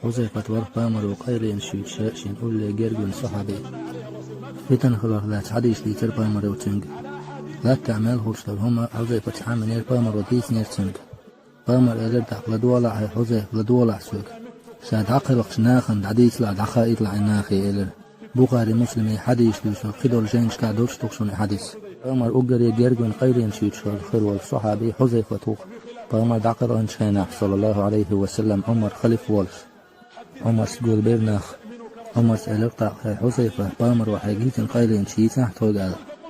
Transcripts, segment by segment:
حذيفة ورقامر وقيرين شيت شاشين أولي جرجن صحابي فتن خلال لا تعديش لي تربامر وتنج لا تعمل هوشتل هما حذيفة عامل بامر وديس نيرتنج بامر إلر دعق لدولع هي حذيفة لدولع سوق شاد عقلق شناخن دعديس لا دعخا يطلع ناخي إلر بخاري مسلمي حديث ليشو خدول جينش كادوش تقشون حديث بامر أجري جرجن قيرين شيت شال خير والصحابي حذيفة توق بامر دعقر أنشينا صلى الله عليه وسلم عمر خليف والش عمر سجول بيرناخ عمر سألقطع حذيفة بامر وحاجيتن قيرين شيتا توقع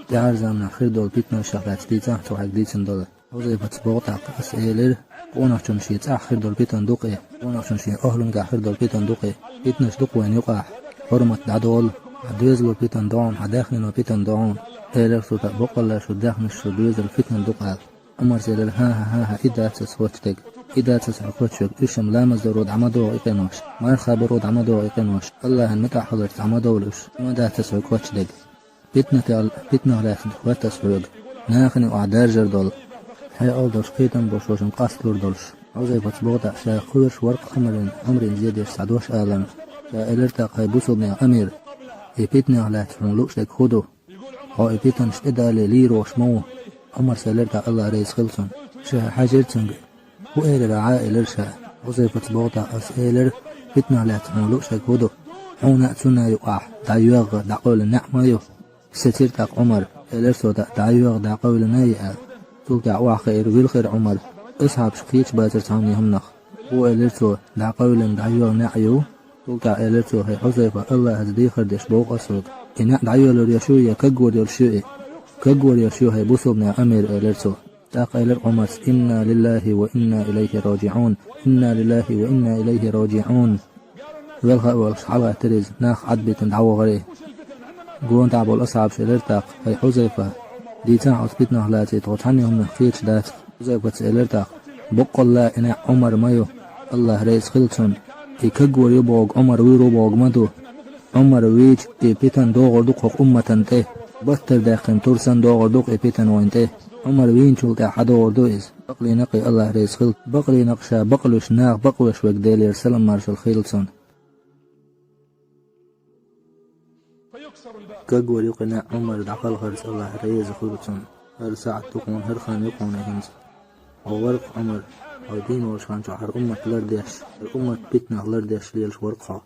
تعرض من آخر دول بيتنا شغلات ديتا توحديتن دول حذيفة بوقع أسئلة ونحن شيت آخر دول بيتن دقي ونحن شيت أهلن آخر دول بيتن دقي بيتنش دق وين يقع حرمة دعدول عدوزل بيتن دعون حداخلن وبيتن دعون هيلر سو بقول شو داخل شو دوزل فتن دقع عمر سأل ها إذا تسوتك إذا تسعقوتشك إشم لا مزرود عمدو إقنوش ما الخبرود عمدو إقنوش الله المتع حضرت عمدولش ماذا تسعقوتشك بيتنا لا وتسعق ناخني وعدار جردول هاي أولدوش قيتن بوشوش مقاستلور دولش عزيبة بوضع شاخوش ورق عمرين زيادش سعدوش آلم شائلرتاق هاي بوصلني أمير بيتنا لا تسعقوتشك خدو هاي بيتن شئدا ليروش مو عمر سألرتاق الله ريس خلصن شا حاجرتن وإيلر عائلر شا وظيفة بوضع أسئلر فتنا لا تحولوشك هدو حونا تسنا يقع دعيوغ دعقول النعمة يو ستيرتاق عمر إيلر سو دعيوغ دعقول نايئة تلقع وعخير ويلخير عمر اصحاب شقيتش باتر تعوني همنخ وإيلر سو دعقول دعيوغ نعيو تلقع إيلر سو هي حظيفة الله هزدي خردش بوق أسرق إنا دعيوغ يشوية كقور يرشوئي كقور يرشو هي بوصبنا أمير إيلر سو تاقيلر عمر إنا لله وإنا إليه راجعون إنا لله وإنا إليه راجعون والغا والصحابة تريز ناخ عدبت دعوة غريه قوان تعبوا الأصعب شلرتاق هي حذيفة دي تاع أثبتنا هلاتي تغطحني هم خيرش دات حذيفة سئلرتاق بقى الله إنا عمر مايو الله ريس خلصن كقور يبوغ عمر ويرو بوغ مدو عمر ويج بيتن دوغر دوق أمة تيه بطر داخن ترسن دوغر دوق بيتن وينته عمر وين شلت حدو دوئز بقلي نقي الله ريس خلط بقلي نقشا بقلوش ناغ بقلوش وقدالي رسلم مارشل خيلصن كقول يقنع عمر دعقل خرس الله ريز خلصن هر ساعة تقون هر خان يقون هنز وورق عمر ودين ورشان شعر أمة لرديش الأمة بيتنا لرديش ليلش ورقها